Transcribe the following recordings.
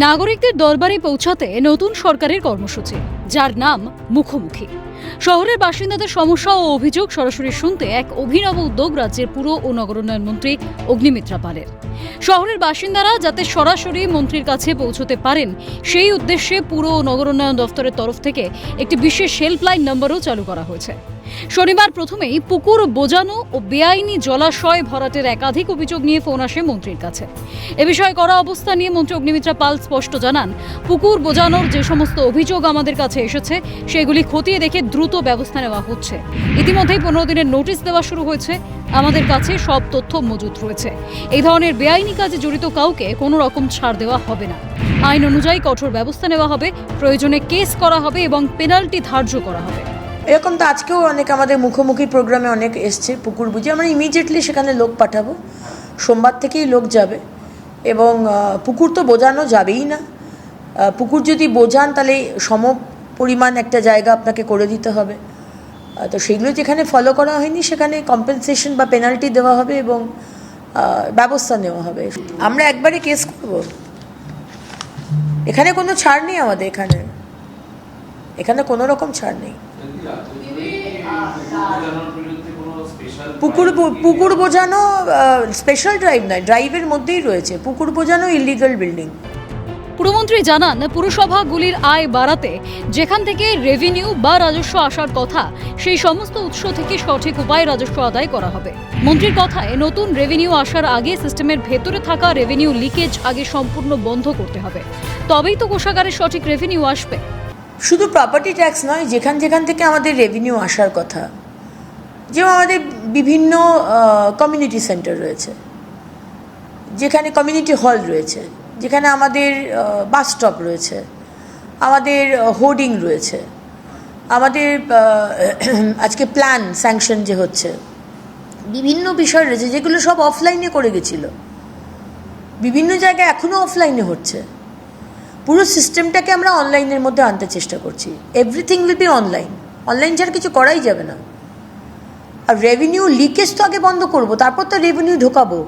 নাগরিকদের দরবারে পৌঁছাতে নতুন সরকারের কর্মসূচি, যার নাম মুখোমুখি। শহরের বাসিন্দাদের সমস্যা ও অভিযোগ সরাসরি শুনতে এক অভিনব উদ্যোগ রাজ্যের পুর ও নগরোন্নয়ন মন্ত্রী অগ্নিমিত্রা পালের। শহরের বাসিন্দারা যাতে সরাসরি মন্ত্রীর কাছে পৌঁছতে পারেন, সেই উদ্দেশ্যে পুর ও নগরোন্নয়ন দফতরের তরফ থেকে একটি বিশেষ হেল্পলাইন নম্বরও চালু করা হয়েছে। শনিবার প্রথমেই পুকুর বোজানো ও বেআইনি জলাশয় ভরাটের একাধিক অভিযোগ নিয়ে ফোন আসে মন্ত্রীর কাছে। এ বিষয়ে কড়া অবস্থান নিয়ে মন্ত্রী অগ্নিমিত্রা পাল স্পষ্ট জানান, পুকুর বোজানোর যে সমস্ত অভিযোগ আমাদের কাছে এসেছে সেগুলি খতিয়ে দেখে দ্রুত ব্যবস্থা নেওয়া হচ্ছে। ইতিমধ্যেই 15 দিনের নোটিশ দেওয়া শুরু হয়েছে। আমাদের কাছে সব তথ্য মজুত রয়েছে। এই ধরনের বেআইনি কাজে জড়িত কাউকে কোনো রকম ছাড় দেওয়া হবে না। আইন অনুযায়ী কঠোর ব্যবস্থা নেওয়া হবে, প্রয়োজনে কেস করা হবে এবং পেনাল্টি ধার্য করা হবে। এরকম তো আজকেও অনেক আমাদের মুখোমুখি প্রোগ্রামে অনেক এসছে পুকুর বুঝে। আমরা ইমিডিয়েটলি সেখানে লোক পাঠাবো, সোমবার থেকেই লোক যাবে। এবং পুকুর তো বোঝানো যাবেই না। পুকুর যদি বোঝান তাহলে সম পরিমাণ একটা জায়গা আপনাকে করে দিতে হবে। তো সেগুলো যেখানে ফলো করা হয়নি সেখানে কম্পেনসেশন বা পেনাল্টি দেওয়া হবে এবং ব্যবস্থা নেওয়া হবে। আমরা একবারে কেস করব, এখানে কোনো ছাড় নেই আমাদের। এখানে কোনো রকম ছাড় নেই। পুকুর বোঝানো স্পেশাল ড্রাইভ নয়, ড্রাইভের মধ্যেই রয়েছে। পুকুর বোঝানো ইলিগাল বিল্ডিং। পুরমন্ত্রী জানান, পুরসভাগুলির আয় বাড়াতে যেখান থেকে রেভিনিউ বা রাজস্ব আসার কথা, সেই সমস্ত উৎস থেকে সঠিক উপায়ে রাজস্ব আদায় করা হবে। মন্ত্রীর কথায়, নতুন রেভিনিউ আসার আগে সিস্টেমের ভেতরে থাকা রেভিনিউ লিকেজ আগে সম্পূর্ণ বন্ধ করতে হবে, তবেই তো কোষাগারে সঠিক রেভিনিউ আসবে। শুধু প্রপার্টি ট্যাক্স নয়, যেখান থেকে আমাদের রেভিনিউ আসার কথা, যেমন আমাদের বিভিন্ন কমিউনিটি সেন্টার রয়েছে, যেখানে কমিউনিটি হল রয়েছে, যেখানে আমাদের বাস স্টপ রয়েছে, আমাদের হোর্ডিং রয়েছে, আমাদের আজকে প্ল্যান স্যাংশন যে হচ্ছে, বিভিন্ন বিষয় রয়েছে যেগুলো সব অফলাইনে করে গেছিলো। বিভিন্ন জায়গায় এখনও অফলাইনে হচ্ছে। পুরো সিস্টেমটাকে আমরা অনলাইনের মধ্যে আনতে চেষ্টা করছি। Everything will be online. Online ছাড়া কিছু করাই যাবে না। আর রেভিনিউ লিকেজ তো আগে বন্ধ করব, তারপর তো রেভিনিউ ঢোকাবো।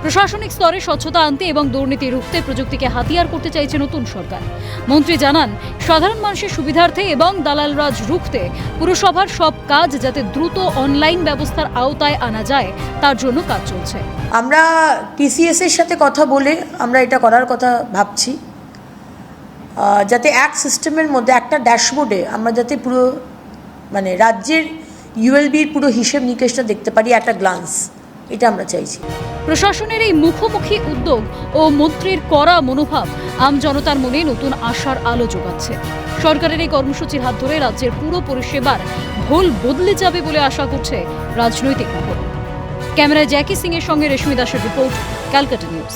প্রশাসনিক স্তরে স্বচ্ছতা আনতে এবং দুর্নীতি রুখতে প্রযুক্তিকে হাতিয়ার করতে চাইছে নতুন সরকার। মন্ত্রী জানান, সাধারণ মানুষের সুবিধার্থে এবং দালাল রাজ রুখতে পুরসভার সব কাজ যাতে দ্রুত অনলাইন ব্যবস্থার আওতায় আনা যায়, তার জন্য কাজ চলছে। আমরা টিসিএস এর সাথে কথা বলে আমরা এটা করার কথা ভাবছি, যাতে এক সিস্টেমের মধ্যে একটা ড্যাশবোর্ডে আমরা যাতে পুরো রাজ্যের ইউএলবির পুরো হিসেব নিকেশটা দেখতে পারি একটা গ্লান্স, এটা আমরা চাইছি। প্রশাসনের এই মুখোমুখি উদ্যোগ ও মন্ত্রীর কড়া মনোভাব আম জনতার মনে নতুন আশার আলো যোগাচ্ছে। সরকারের এই কর্মসূচির হাত ধরে রাজ্যের পুরো পরিষেবার ভোল বদলে যাবে বলে আশা করছে রাজনৈতিক মহল। ক্যামেরায় জ্যাকি সিং এর সঙ্গে রেশমি দাসের রিপোর্ট, ক্যালকাটা নিউজ।